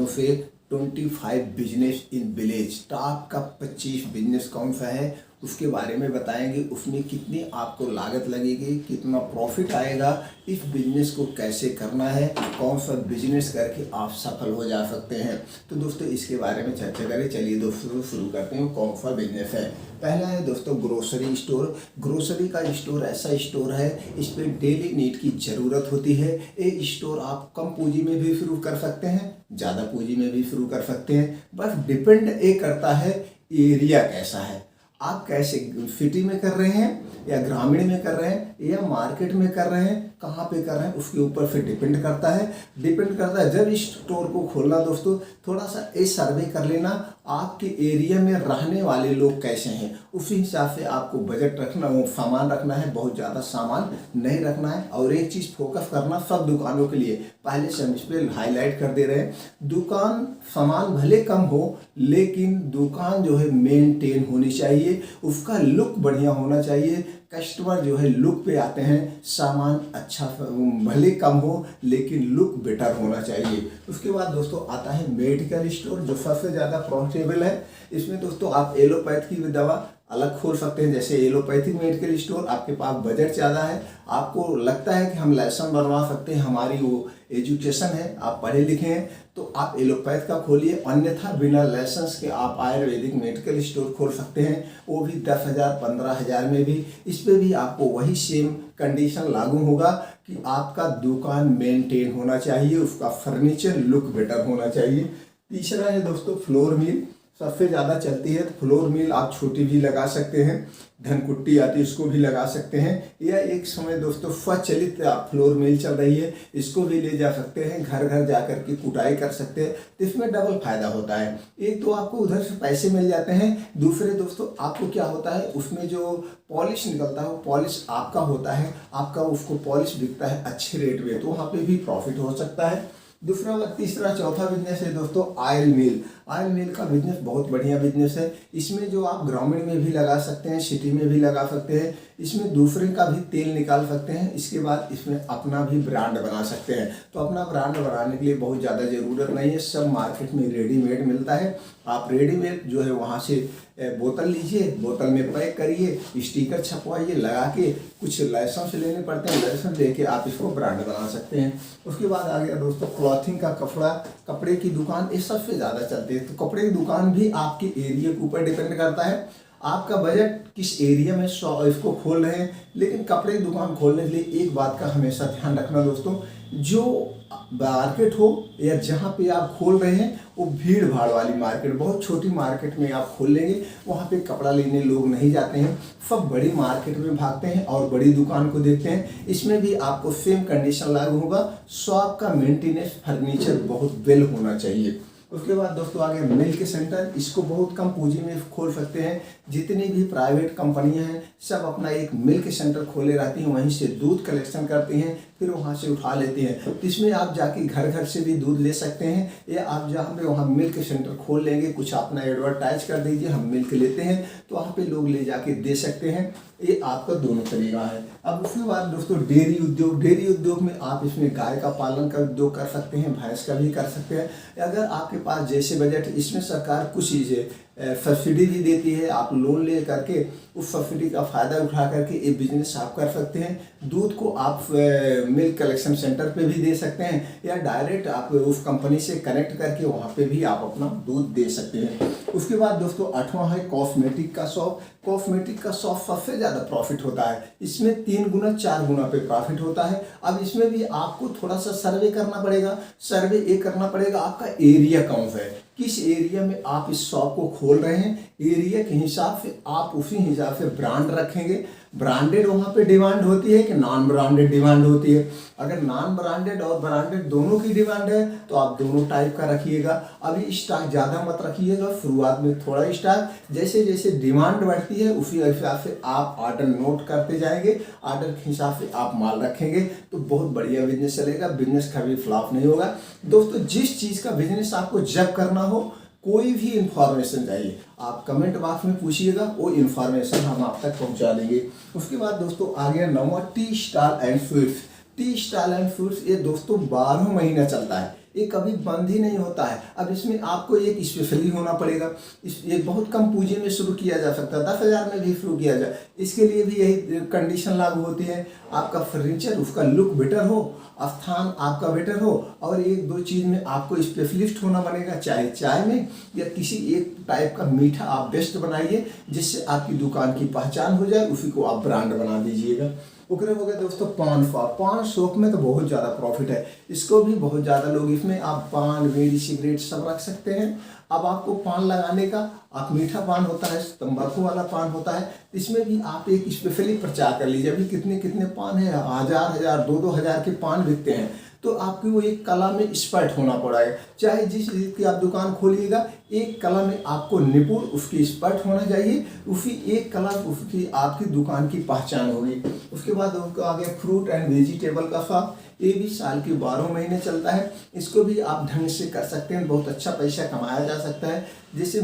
किताबों से 25 business in village, top का 25 बिजनेस कौन सा है उसके बारे में बताएंगे। उसमें कितनी आपको लागत लगेगी, कितना प्रॉफिट आएगा, इस बिजनेस को कैसे करना है, कौन सा बिजनेस करके आप सफल हो जा सकते हैं। तो दोस्तों इसके बारे में चर्चा करें। चलिए दोस्तों शुरू करते हैं। कौन सा बिजनेस है? पहला है दोस्तों ग्रोसरी स्टोर। ग्रोसरी का स्टोर ऐसा स्टोर है, इस पर डेली नीड की ज़रूरत होती है। ये स्टोर आप कम पूंजी में भी शुरू कर सकते हैं, ज़्यादा पूंजी में भी शुरू कर सकते हैं। बस डिपेंड ये करता है एरिया कैसा है, आप कैसे सिटी में कर रहे हैं या ग्रामीण में कर रहे हैं या मार्केट में कर रहे हैं, कहाँ पे कर रहे हैं, उसके ऊपर फिर डिपेंड करता है। जब इस स्टोर को खोलना दोस्तों, थोड़ा सा ये सर्वे कर लेना आपके एरिया में रहने वाले लोग कैसे हैं, उसी हिसाब से आपको बजट रखना, वो सामान रखना है, बहुत ज़्यादा सामान नहीं रखना है। और एक चीज़ फोकस करना सब दुकानों के लिए, पहले से हम इस पर हाईलाइट कर दे रहे हैं, दुकान सामान भले कम हो लेकिन दुकान जो है मेंटेन होनी चाहिए, उसका लुक बढ़िया होना चाहिए। कस्टमर जो है लुक पे आते हैं, सामान अच्छा भले कम हो लेकिन लुक बेटर होना चाहिए। उसके बाद दोस्तों आता है मेडिकल स्टोर, जो सबसे ज़्यादा प्रॉफिटेबल है। इसमें दोस्तों आप एलोपैथी की दवा अलग खोल सकते हैं, जैसे एलोपैथिक मेडिकल स्टोर। आपके पास बजट ज़्यादा है, आपको लगता है कि हम लाइसेंस बनवा सकते हैं, हमारी वो एजुकेशन है, आप पढ़े लिखे हैं, तो आप एलोपैथ का खोलिए। अन्यथा बिना लाइसेंस के आप आयुर्वेदिक मेडिकल स्टोर खोल सकते हैं, वो भी 10,000 15,000 में भी। इस पर भी आपको वही सेम कंडीशन लागू होगा कि आपका दुकान मेंटेन होना चाहिए, उसका फर्नीचर लुक बेटर होना चाहिए। तीसरा है दोस्तों फ्लोर मिल, सबसे ज़्यादा चलती है। तो फ्लोर मिल आप छोटी भी लगा सकते हैं, धनकुट्टी आती है उसको भी लगा सकते हैं, या एक समय दोस्तों स्वचालित फ्लोर मिल चल रही है, इसको भी ले जा सकते हैं, घर घर जा कर के कुटाई कर सकते हैं। तो इसमें डबल फायदा होता है, एक तो आपको उधर से पैसे मिल जाते हैं, दूसरे दोस्तों आपको क्या होता है उसमें जो पॉलिश निकलता है वो पॉलिश आपका होता है, आपका उसको पॉलिश बिकता है अच्छे रेट में, तो वहाँ पे भी प्रॉफिट हो सकता है। दूसरा व तीसरा चौथा बिजनेस है दोस्तों ऑयल मिल। ऑयल मिल का बिजनेस बहुत बढ़िया बिजनेस है। इसमें जो आप ग्रामीण में भी लगा सकते हैं, सिटी में भी लगा सकते हैं, इसमें दूसरे का भी तेल निकाल सकते हैं। इसके बाद इसमें अपना भी ब्रांड बना सकते हैं। तो अपना ब्रांड बनाने के लिए बहुत ज़्यादा ज़रूरत नहीं है, सब मार्केट में रेडीमेड मिलता है। आप रेडीमेड जो है वहाँ से बोतल लीजिए, बोतल में पैक करिए, स्टिकर छपवाइए, लगा के, कुछ लाइसेंस लेने पड़ते हैं, लाइसेंस लेके आप इसको ब्रांड बना सकते हैं। उसके बाद आ गया दोस्तों क्लॉथिंग का, कपड़े की दुकान, ये सबसे ज़्यादा चलती है। तो कपड़े की दुकान भी आपके एरिया के ऊपर डिपेंड करता है, आपका बजट किस एरिया में इसको खोल रहे हैं। लेकिन कपड़े की दुकान खोलने के लिए एक बात का हमेशा ध्यान रखना दोस्तों, जो मार्केट हो या जहाँ पे आप खोल रहे हैं वो भीड़ भाड़ वाली मार्केट, बहुत छोटी मार्केट में आप खोल लेंगे, वहाँ पे कपड़ा लेने लोग नहीं जाते हैं, सब बड़ी मार्केट में भागते हैं और बड़ी दुकान को देखते हैं। इसमें भी आपको सेम कंडीशन लागू होगा, शॉप का मेंटेनेंस फर्नीचर बहुत वेल होना चाहिए। उसके बाद दोस्तों आगे मिल्क सेंटर, इसको बहुत कम पूंजी में खोल सकते हैं। जितनी भी प्राइवेट कंपनियां हैं सब अपना एक मिल्क सेंटर खोले रहती हैं, वहीं से दूध कलेक्शन करती हैं, फिर वहां से उठा लेते हैं। तो इसमें आप जाके घर घर से भी दूध ले सकते हैं, या आप जहाँ पे वहाँ मिल्क सेंटर खोल लेंगे, कुछ अपना एडवर्टाइज कर दीजिए, हम मिल्क लेते हैं, तो वहाँ पे लोग ले जाके दे सकते हैं। ये आपका दोनों तरीका है। अब उसके बाद दोस्तों डेयरी उद्योग, डेयरी उद्योग में आप इसमें गाय का पालन का उद्योग कर सकते हैं, भैंस का भी कर सकते हैं। अगर आपके पास जैसे बजट, इसमें सरकार कुछ चीज़ें सब्सिडी भी देती है, आप लोन ले करके उस सब्सिडी का फ़ायदा उठा करके ये बिजनेस आप कर सकते हैं। दूध को आप मिल्क कलेक्शन सेंटर पे भी दे सकते हैं, या डायरेक्ट आप उस कंपनी से कनेक्ट करके वहाँ पे भी आप अपना दूध दे सकते हैं। उसके बाद दोस्तों 8वां है कॉस्मेटिक का शॉप। कॉस्मेटिक का शॉप सबसे ज़्यादा प्रॉफिट होता है, इसमें 3 गुना 4 गुना पे प्रॉफिट होता है। अब इसमें भी आपको थोड़ा सा सर्वे करना पड़ेगा। सर्वे ये करना पड़ेगा आपका एरिया कौन सा है, किस एरिया में आप इस शॉप को खोल रहे हैं, एरिया के हिसाब से आप उसी हिसाब से ब्रांड रखेंगे। ब्रांडेड वहाँ पे डिमांड होती है कि नॉन ब्रांडेड डिमांड होती है। अगर नॉन ब्रांडेड और ब्रांडेड दोनों की डिमांड है तो आप दोनों टाइप का रखिएगा। अभी स्टॉक ज़्यादा मत रखिएगा, शुरुआत में थोड़ा स्टॉक, जैसे जैसे डिमांड बढ़ती है उसी हिसाब से आप ऑर्डर नोट करते जाएंगे, ऑर्डर के हिसाब से आप माल रखेंगे तो बहुत बढ़िया बिजनेस चलेगा, बिजनेस कभी फ्लॉप नहीं होगा। दोस्तों जिस चीज़ का बिजनेस आपको जब करना हो, कोई भी इंफॉर्मेशन चाहिए आप कमेंट बॉक्स में पूछिएगा, वो इन्फॉर्मेशन हम आप तक पहुंचा देंगे। उसके बाद दोस्तों आ गया 9वां tea stall and sweets. Tea stall and sweets ये दोस्तों 12 महीना चलता है, ये कभी बंद ही नहीं होता है। अब इसमें आपको एक स्पेशली होना पड़ेगा। ये बहुत कम पूंजी में शुरू किया जा सकता है, 10,000 में भी शुरू किया जाए। इसके लिए भी यही कंडीशन लागू होती है, आपका फर्नीचर उसका लुक बेटर हो, स्थान आपका बेटर हो, और एक दो चीज़ में आपको स्पेशलिस्ट होना बनेगा, चाहे चाय में या किसी एक टाइप का मीठा आप बेस्ट बनाइए जिससे आपकी दुकान की पहचान हो जाए, उसी को आप ब्रांड बना दीजिएगा। ओके हो गया दोस्तों पान शॉप में तो बहुत ज़्यादा प्रॉफिट है, इसको भी बहुत ज़्यादा लोग, इसमें आप पान बीड़ी सिगरेट सब रख सकते हैं। अब आपको पान लगाने का, आप मीठा पान होता है, तंबाकू वाला पान होता है, इसमें भी आप एक स्पेशली प्रचार कर लीजिए। अभी कितने कितने पान है, 1000 दो हजार के पान बिकते हैं। तो आपकी वो एक कला में एक्सपर्ट होना पड़ेगा। चाहे जिस चीज़ की आप दुकान खोलिएगा, एक कला में आपको निपुण उसकी एक्सपर्ट होना चाहिए, उसी एक कला उसकी आपकी दुकान की पहचान होगी। उसके बाद उनको आ गया फ्रूट एंड वेजिटेबल का शॉप। ये भी साल के 12 महीने चलता है, इसको भी आप ढंग से कर सकते हैं, बहुत अच्छा पैसा कमाया जा सकता है। जैसे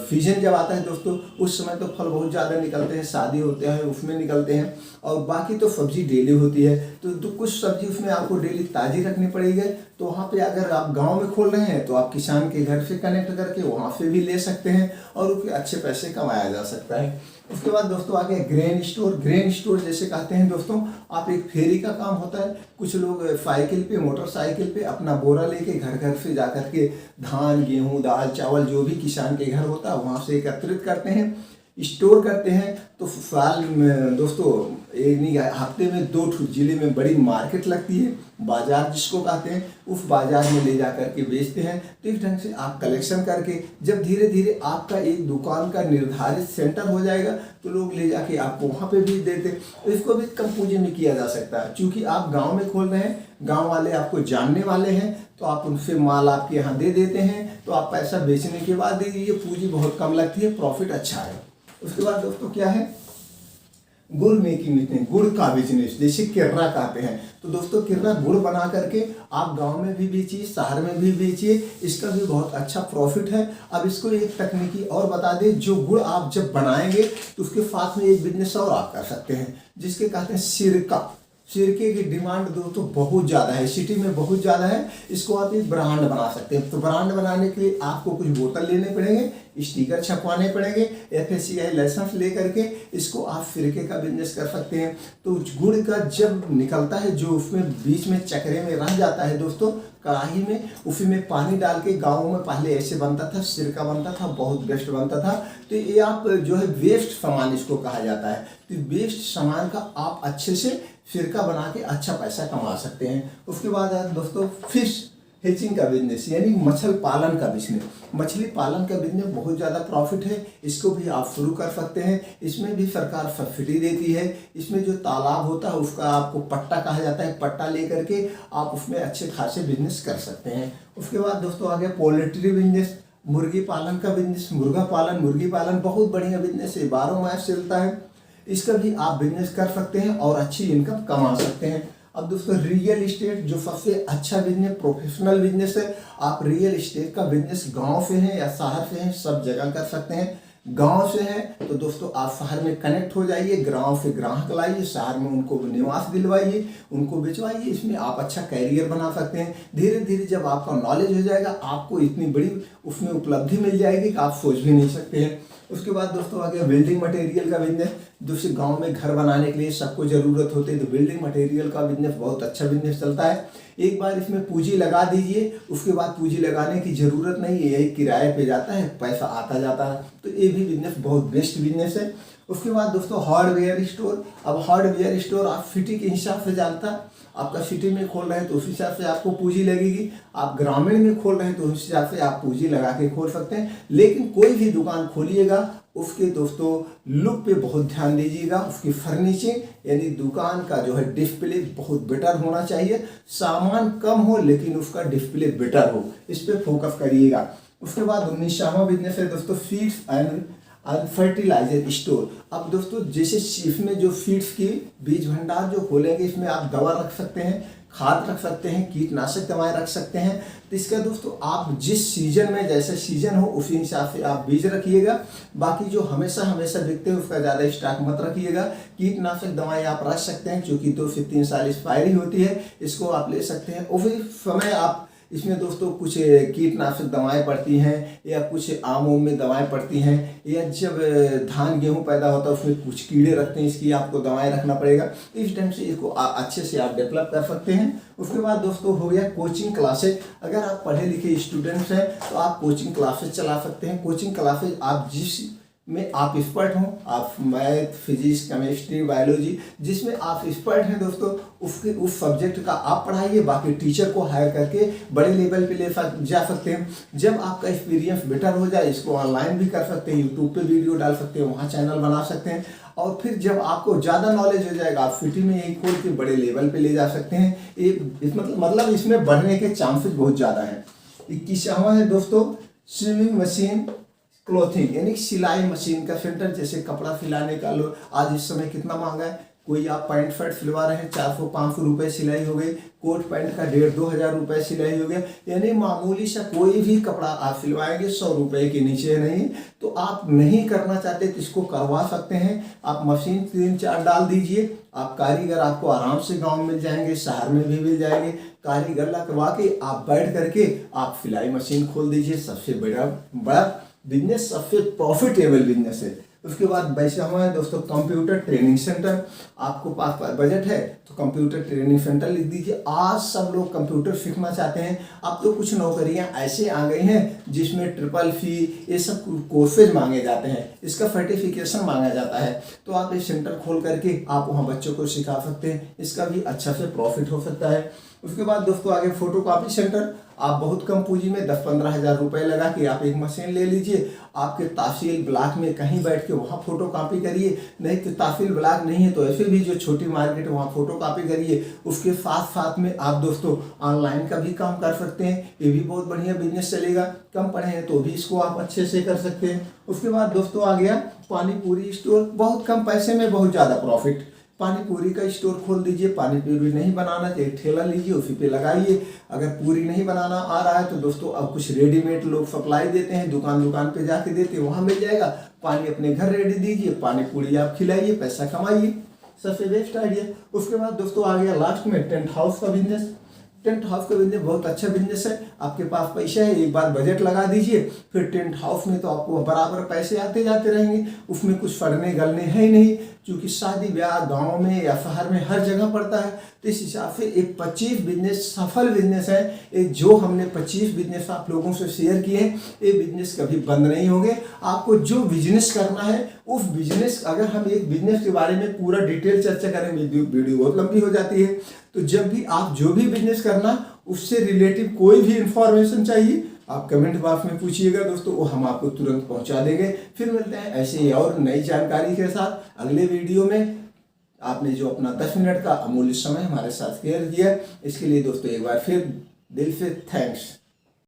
सीजन जब आता है दोस्तों, उस समय तो फल बहुत ज़्यादा निकलते हैं, शादी होते हैं उसमें निकलते हैं, और बाकी तो सब्जी डेली होती है। तो कुछ सब्जी उसमें आपको डेली ताज़ी रखनी पड़ेगी। तो वहाँ पे अगर आप गांव में खोल रहे हैं तो आप किसान के घर से कनेक्ट करके वहाँ से भी ले सकते हैं और उसके अच्छे पैसे कमाया जा सकता है। उसके बाद दोस्तों आ गया ग्रेन स्टोर। ग्रेन स्टोर जैसे कहते हैं दोस्तों, आप एक फेरी का काम होता है। कुछ लोग साइकिल पे, मोटरसाइकिल पे अपना बोरा लेके घर घर से जा कर के धान, गेहूँ, दाल, चावल जो भी किसान के घर होता है वहाँ से एकत्रित करते हैं, स्टोर करते हैं। तो साल में दोस्तों एक नहीं, हफ्ते में 2 जिले में बड़ी मार्केट लगती है, बाजार जिसको कहते हैं, उस बाजार में ले जा करके बेचते हैं। तो इस ढंग से आप कलेक्शन करके जब धीरे धीरे आपका एक दुकान का निर्धारित सेंटर हो जाएगा तो लोग ले जाके आपको वहाँ पे भी देते। तो इसको भी कम पूंजी में किया जा सकता है, क्योंकि आप गाँव में खोल रहे हैं, गाँव वाले आपको जानने वाले हैं, तो आप उनसे माल आपके यहाँ दे देते हैं। तो आप पैसा बेचने के बाद दे दीजिए, पूंजी बहुत कम लगती है, प्रॉफिट अच्छा है। उसके बाद दोस्तों क्या है, गुड़ मेकिंग बिजनेस, गुड़ का बिजनेस, जैसे किर्रा कहते हैं। तो दोस्तों किर्रा गुड़ बना करके आप गांव में भी बेचिए, शहर में भी बेचिए, इसका भी बहुत अच्छा प्रॉफिट है। अब इसको एक तकनीकी और बता दें, जो गुड़ आप जब बनाएंगे तो उसके साथ में एक बिजनेस और आप कर सकते हैं, जिसके कहते हैं सिरका। सिरके की डिमांड दोस्तों बहुत ज़्यादा है, सिटी में बहुत ज़्यादा है। इसको आप एक ब्रांड बना सकते हैं। तो ब्रांड बनाने के लिए आपको कुछ बोतल लेने पड़ेंगे, स्टिकर छपवाने पड़ेंगे, FSCI लाइसेंस ले करके इसको आप सिरके का बिजनेस कर सकते हैं। तो गुड़ का जब निकलता है, जो उसमें बीच में चक्रे में रह जाता है दोस्तों, कढ़ाई में, उसी में पानी डाल के, गाँव में पहले ऐसे बनता था, सिरका बनता था, बहुत बेस्ट बनता था। तो ये आप जो है वेस्ट सामान इसको कहा जाता है। तो वेस्ट सामान का आप अच्छे से सिरका बना के अच्छा पैसा कमा सकते हैं। उसके बाद दोस्तों फिश हेचिंग का बिजनेस, यानी मछली पालन का बिजनेस। मछली पालन का बिजनेस बहुत ज़्यादा प्रॉफिट है, इसको भी आप शुरू कर सकते हैं। इसमें भी सरकार सब्सिडी देती है। इसमें जो तालाब होता है उसका आपको पट्टा कहा जाता है, पट्टा ले करके आप उसमें अच्छे खासे बिजनेस कर सकते हैं। उसके बाद दोस्तों आ गया पोल्ट्री बिजनेस, मुर्गी पालन का बिजनेस। मुर्गा पालन, मुर्गी पालन बहुत बढ़िया बिजनेस है, 12 माह चलता है। इसका भी आप बिजनेस कर सकते हैं और अच्छी इनकम कमा सकते हैं। अब दोस्तों रियल इस्टेट, जो सबसे अच्छा बिजनेस, प्रोफेशनल बिजनेस है। आप रियल इस्टेट का बिजनेस गांव से हैं या शहर से हैं, सब जगह कर सकते हैं। गांव से हैं तो दोस्तों आप शहर में कनेक्ट हो जाइए, गांव से ग्राहक लाइए, शहर में उनको निवास दिलवाइए, उनको बेचवाइए। इसमें आप अच्छा कैरियर बना सकते हैं। धीरे धीरे जब आपका नॉलेज हो जाएगा, आपको इतनी बड़ी उसमें उपलब्धि मिल जाएगी कि आप सोच भी नहीं सकते हैं। उसके बाद दोस्तों आ गया बिल्डिंग मटेरियल का बिजनेस। दूसरे गांव में घर बनाने के लिए सबको ज़रूरत होती है, तो बिल्डिंग मटेरियल का बिजनेस बहुत अच्छा बिजनेस चलता है। एक बार इसमें पूंजी लगा दीजिए, उसके बाद पूंजी लगाने की ज़रूरत नहीं है, यही किराए पे जाता है, पैसा आता जाता है। तो ये भी बिजनेस बहुत बेस्ट बिजनेस है। उसके बाद दोस्तों हार्डवेयर स्टोर। अब हार्डवेयर स्टोर आप सिटी के हिसाब से जानता है, आपका सिटी में खोल रहे हैं तो उस हिसाब से आपको पूंजी लगेगी। आप ग्रामीण में खोल रहे हैं तो उस हिसाब से आप पूंजी लगा के खोल सकते हैं। लेकिन कोई भी दुकान खोलिएगा उसके दोस्तों लुक पे बहुत ध्यान दीजिएगा। उसकी फर्निशिंग यानी दुकान का जो है डिस्प्ले बहुत बेटर होना चाहिए। सामान कम हो लेकिन उसका डिस्प्ले बेटर हो, इस पर फोकस करिएगा। उसके बाद 19वां बिजनेस है दोस्तों फीड्स एंड फर्टिलाइजर स्टोर। अब दोस्तों जैसे इसमें जो फीड्स की बीज भंडार जो खोलेंगे, इसमें आप दवा रख सकते हैं, खाद रख सकते हैं, कीटनाशक दवाएं रख सकते हैं। तो इसका दोस्तों आप जिस सीजन में जैसे सीजन हो उसी हिसाब से आप बीज रखिएगा। बाकी जो हमेशा हमेशा बिकते हैं उसका ज़्यादा स्टॉक मत रखिएगा। कीटनाशक दवाएं आप रख सकते हैं, क्योंकि 2 से 3 साल एक्सपायरी होती है, इसको आप ले सकते हैं। और फिर समय आप इसमें दोस्तों कुछ कीटनाशक दवाएं पड़ती हैं या कुछ आमों में दवाएं पड़ती हैं, या जब धान गेहूं पैदा होता है उसमें कुछ कीड़े रखते हैं, इसकी आपको दवाएं रखना पड़ेगा। इस ढंग से इसको अच्छे से आप डेवलप कर सकते हैं। उसके बाद दोस्तों हो गया कोचिंग क्लासेज। अगर आप पढ़े लिखे स्टूडेंट्स हैं तो आप कोचिंग क्लासेज चला सकते हैं। कोचिंग क्लासेज आप जिस में आप एक्सपर्ट हों, आप मैथ, फिजिक्स, केमिस्ट्री, बायोलॉजी जिसमें आप एक्सपर्ट हैं दोस्तों, उसके उस सब्जेक्ट का आप पढ़ाइए। बाकी टीचर को हायर करके बड़े लेवल पे जा सकते हैं। जब आपका एक्सपीरियंस बेटर हो जाए, इसको ऑनलाइन भी कर सकते हैं, यूट्यूब पे वीडियो डाल सकते हैं, वहाँ चैनल बना सकते हैं। और फिर जब आपको ज़्यादा नॉलेज हो जाएगा, आप सिटी में यही खोल के बड़े लेवल पे ले जा सकते हैं। मतलब इसमें बढ़ने के चांसेस बहुत ज़्यादा हैं। 21वां है दोस्तों स्विमिंग मशीन क्लोथिंग, यानी सिलाई मशीन का सेंटर। जैसे कपड़ा सिलाने का लो आज इस समय कितना महंगा है, कोई आप पैंट शर्ट सिलवा रहे हैं 400-500 रुपये सिलाई हो गई, कोट पैंट का 1,500-2 हज़ार रुपये सिलाई हो गया। यानी मामूली सा कोई भी कपड़ा आप सिलवाएंगे 100 रुपये के नीचे नहीं। तो आप नहीं करना चाहते तो इसको करवा सकते हैं। आप मशीन 3-4 डाल दीजिए, आप कारीगर आपको आराम से गाँव में मिल जाएंगे, शहर में भी मिल जाएंगे। कारीगर लगवा के आप बैठ करके आप सिलाई मशीन खोल दीजिए। सबसे बड़ा बिजनेस, सबसे प्रॉफिटेबल बिजनेस है। उसके बाद वैसे हमारे दोस्तों कंप्यूटर ट्रेनिंग सेंटर। आपको पास बजट है तो कंप्यूटर ट्रेनिंग सेंटर लिख दीजिए। आज सब लोग कंप्यूटर सीखना चाहते हैं। अब तो कुछ नौकरियां ऐसे आ गई हैं जिसमें FFP ये सब कोर्सेज मांगे जाते हैं, इसका सर्टिफिकेशन मांगा जाता है। तो आप ये सेंटर खोल करके आप वहाँ बच्चों को सिखा सकते हैं, इसका भी अच्छा से प्रॉफिट हो सकता है। उसके बाद दोस्तों आगे फोटोकॉपी सेंटर। आप बहुत कम पूंजी में 10-15 हज़ार रुपये लगा के आप एक मशीन ले लीजिए। आपके तहसील ब्लॉक में कहीं बैठ के वहाँ फोटो कॉपी करिए, नहीं तो तहसील ब्लॉक नहीं है तो ऐसे भी जो छोटी मार्केट है वहाँ फोटो कॉपी करिए। उसके साथ साथ में आप दोस्तों ऑनलाइन का भी काम कर सकते हैं, ये भी बहुत बढ़िया बिजनेस चलेगा। कम पढ़े हैं तो भी इसको आप अच्छे से कर सकते हैं। उसके बाद दोस्तों आ गया पानी पूरी स्टोर। बहुत कम पैसे में बहुत ज़्यादा प्रॉफिट। पानी पूरी का स्टोर खोल दीजिए। पानी पूरी नहीं बनाना तो एक ठेला लीजिए, उसी पे लगाइए। अगर पूरी नहीं बनाना आ रहा है तो दोस्तों अब कुछ रेडीमेड लोग सप्लाई देते हैं, दुकान पे जाके देते हैं, वहाँ मिल जाएगा। पानी अपने घर रेडी दीजिए, पानी पूरी आप खिलाइए, पैसा कमाइए। सबसे बेस्ट आइडिया। उसके बाद दोस्तों आ गया लास्ट में टेंट हाउस का बिजनेस। टेंट हाउस का बिजनेस बहुत अच्छा बिजनेस है। आपके पास पैसा है, एक बार बजट लगा दीजिए, फिर टेंट हाउस में तो आपको बराबर पैसे आते जाते रहेंगे। उसमें कुछ फड़ने गलने है ही नहीं, क्योंकि शादी ब्याह गांव में या शहर में हर जगह पड़ता है। तो इस हिसाब से एक 25 बिजनेस सफल बिजनेस है। एक जो हमने 25 बिजनेस आप लोगों से शेयर किए हैं, ये बिजनेस कभी बंद नहीं होंगे। आपको जो बिजनेस करना है उस बिजनेस, अगर हम एक बिजनेस के बारे में पूरा डिटेल चर्चा करें वीडियो बहुत लंबी हो जाती है। तो जब भी आप जो भी बिजनेस करना उससे रिलेटिव कोई भी इंफॉर्मेशन चाहिए आप कमेंट बॉक्स में पूछिएगा दोस्तों, वो हम आपको तुरंत पहुंचा देंगे। फिर मिलते हैं ऐसे ही और नई जानकारी के साथ अगले वीडियो में। आपने जो अपना 10 मिनट का अमूल्य समय हमारे साथ शेयर किया, इसके लिए दोस्तों एक बार फिर दिल से थैंक्स।